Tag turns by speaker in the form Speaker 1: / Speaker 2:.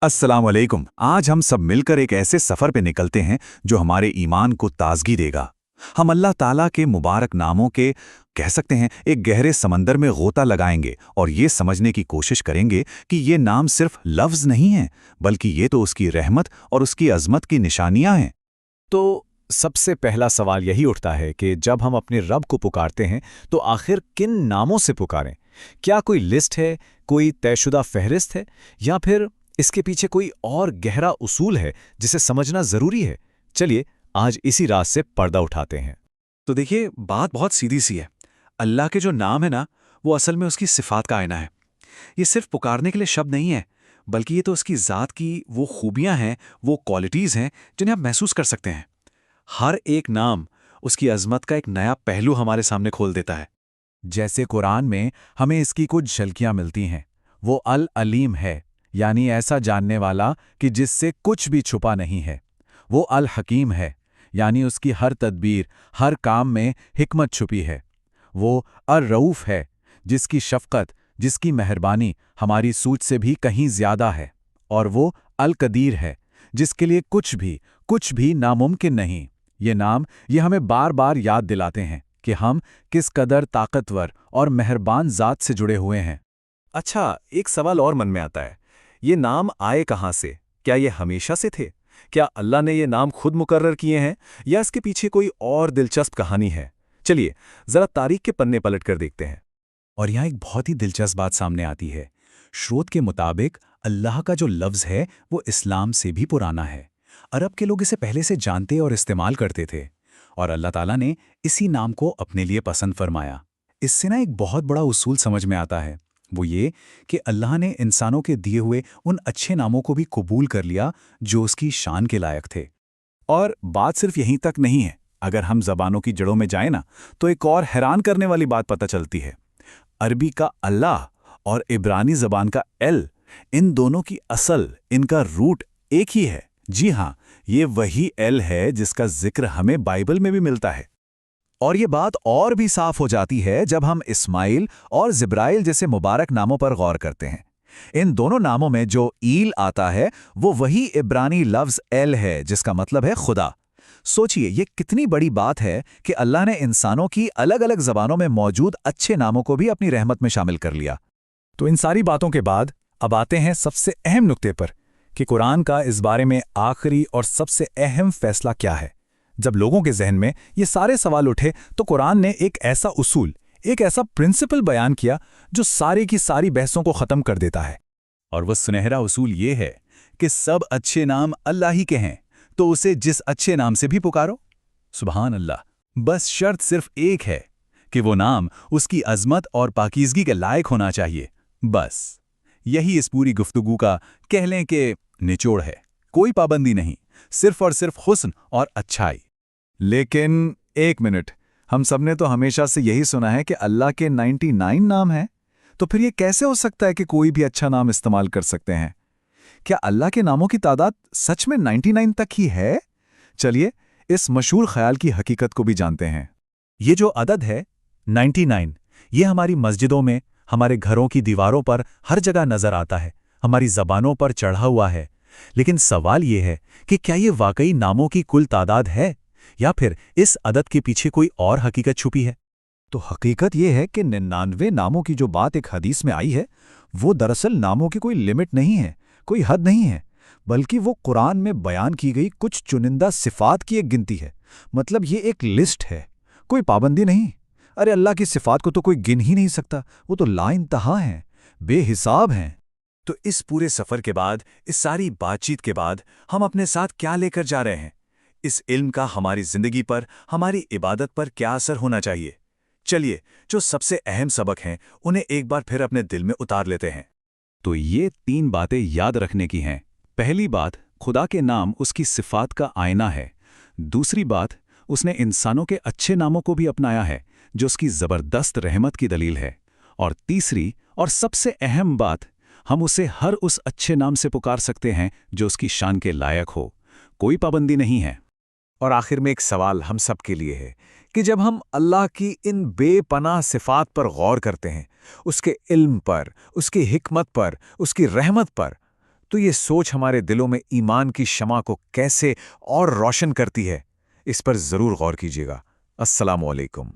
Speaker 1: अस्सलाम वालेकुम। आज हम सब मिलकर एक ऐसे सफ़र पे निकलते हैं जो हमारे ईमान को ताजगी देगा। हम अल्लाह ताला के मुबारक नामों के कह सकते हैं एक गहरे समंदर में गोता लगाएंगे और ये समझने की कोशिश करेंगे कि ये नाम सिर्फ लफ्ज़ नहीं हैं, बल्कि ये तो उसकी रहमत और उसकी अज़मत की निशानियां हैं।
Speaker 2: तो सबसे पहला सवाल यही उठता है कि जब हम अपने रब को पुकारते हैं तो आखिर किन नामों से पुकारें? क्या कोई लिस्ट है, कोई तयशुदा फहरिस्त है, या फिर इसके पीछे कोई और गहरा उसूल है जिसे समझना ज़रूरी है? चलिए आज इसी राज से पर्दा उठाते हैं।
Speaker 3: तो देखिए, बात बहुत सीधी सी है। अल्लाह के जो नाम है ना, वो असल में उसकी सिफात का आईना है। ये सिर्फ पुकारने के लिए शब्द नहीं है, बल्कि ये तो उसकी ज़ात की वो खूबियां हैं, वो क्वालिटीज़ हैं जिन्हें आप महसूस कर सकते हैं। हर एक नाम उसकी अजमत का एक नया पहलू हमारे सामने खोल देता है।
Speaker 2: जैसे कुरान में हमें इसकी कुछ झलकियां मिलती हैं। वो अल अलीम है, यानी ऐसा जानने वाला कि जिससे कुछ भी छुपा नहीं है। वो अल हकीम है, यानी उसकी हर तदबीर, हर काम में हिकमत छुपी है। वो अर रऊफ है, जिसकी शफकत, जिसकी मेहरबानी हमारी सूझ से भी कहीं ज्यादा है। और वो अल कदीर है, जिसके लिए कुछ भी नामुमकिन नहीं। ये हमें बार बार याद दिलाते हैं कि हम किस कदर ताकतवर और मेहरबान ज़ात से जुड़े हुए हैं।
Speaker 3: अच्छा, एक सवाल और मन में आता है। ये नाम आए कहाँ से? क्या ये हमेशा से थे? क्या अल्लाह ने ये नाम खुद मुकर्रर किए हैं, या इसके पीछे कोई और दिलचस्प कहानी है? चलिए जरा तारीख के पन्ने पलट कर देखते हैं।
Speaker 2: और यहाँ एक बहुत ही दिलचस्प बात सामने आती है। स्रोत के मुताबिक अल्लाह का जो लफ्ज़ है वो इस्लाम से भी पुराना है। अरब के लोग इसे पहले से जानते और इस्तेमाल करते थे, और अल्लाह ताला ने इसी नाम को अपने लिए पसंद फरमाया। इससे ना एक बहुत बड़ा उसूल समझ में आता है, वो ये कि अल्लाह ने इंसानों के दिए हुए उन अच्छे नामों को भी कबूल कर लिया जो उसकी शान के लायक थे। और बात सिर्फ यहीं तक नहीं है। अगर हम ज़बानों की जड़ों में जाएं ना, तो एक और हैरान करने वाली बात पता चलती है। अरबी का अल्लाह और इब्रानी ज़बान का एल, इन दोनों की असल, इनका रूट एक ही है। जी हाँ, ये वही एल है जिसका जिक्र हमें बाइबल में भी मिलता है। और ये बात और भी साफ हो जाती है जब हम इस्माइल और जिब्राइल जैसे मुबारक नामों पर गौर करते हैं। इन दोनों नामों में जो ईल आता है वो वही इब्रानी लफ्ज़ एल है, जिसका मतलब है खुदा। सोचिए, ये कितनी बड़ी बात है कि अल्लाह ने इंसानों की अलग अलग ज़बानों में मौजूद अच्छे नामों को भी अपनी रहमत में शामिल कर लिया। तो इन सारी बातों के बाद अब आते हैं सबसे अहम नुक्ते पर कि कुरान का इस बारे में आखिरी और सबसे अहम फैसला क्या है। जब लोगों के जहन में ये सारे सवाल उठे तो कुरान ने एक ऐसा उसूल, एक ऐसा प्रिंसिपल बयान किया जो सारी की सारी बहसों को ख़त्म कर देता है। और वह सुनहरा उसूल ये है कि सब अच्छे नाम अल्लाह ही के हैं, तो उसे जिस अच्छे नाम से भी पुकारो। सुभान अल्लाह। बस शर्त सिर्फ एक है कि वो नाम उसकी अज़मत और पाकीज़गी के लायक होना चाहिए। बस यही इस पूरी गुफ्तगू का कह लें कि निचोड़ है। कोई पाबंदी नहीं, सिर्फ और सिर्फ हुस्न और अच्छाई। लेकिन एक मिनट, हम सबने तो हमेशा से यही सुना है कि अल्लाह के 99 नाम हैं। तो फिर ये कैसे हो सकता है कि कोई भी अच्छा नाम इस्तेमाल कर सकते हैं? क्या अल्लाह के नामों की तादाद सच में 99 तक ही है? चलिए इस मशहूर ख्याल की हकीकत को भी जानते हैं। ये जो अदद है 99, ये हमारी मस्जिदों में, हमारे घरों की दीवारों पर हर जगह नजर आता है, हमारी ज़बानों पर चढ़ा हुआ है। लेकिन सवाल ये है कि क्या ये वाकई नामों की कुल तादाद है, या फिर इस अदद के पीछे कोई और हकीकत छुपी है? तो हकीकत ये है कि 99 नामों की जो बात एक हदीस में आई है, वो दरअसल नामों की कोई लिमिट नहीं है, कोई हद नहीं है, बल्कि वो कुरान में बयान की गई कुछ चुनिंदा सिफात की एक गिनती है। मतलब ये एक लिस्ट है, कोई पाबंदी नहीं। अरे अल्लाह की सिफात को तो कोई गिन ही नहीं सकता, वो तो लाइंतहा हैं, बेहिसाब हैं।
Speaker 3: तो इस पूरे सफ़र के बाद, इस सारी बातचीत के बाद, हम अपने साथ क्या लेकर जा रहे हैं? इस इल्म का हमारी ज़िंदगी पर, हमारी इबादत पर क्या असर होना चाहिए? चलिए, जो सबसे अहम सबक हैं उन्हें एक बार फिर अपने दिल में उतार लेते हैं।
Speaker 2: तो ये 3 बातें याद रखने की हैं। पहली बात, खुदा के नाम उसकी सिफात का आईना है। दूसरी बात, उसने इंसानों के अच्छे नामों को भी अपनाया है, जो उसकी ज़बरदस्त रहमत की दलील है। और तीसरी और सबसे अहम बात, हम उसे हर उस अच्छे नाम से पुकार सकते हैं जो उसकी शान के लायक हो। कोई पाबंदी नहीं है।
Speaker 3: और आखिर में एक सवाल हम सब के लिए है कि जब हम अल्लाह की इन बेपनाह सिफात पर गौर करते हैं, उसके इल्म पर, उसकी हिकमत पर, उसकी रहमत पर,
Speaker 4: تو یہ سوچ ہمارے دلوں میں ایمان کی شمع کو کیسے اور روشن کرتی ہے، اس پر ضرور غور کیجیے گا۔ السلام علیکم۔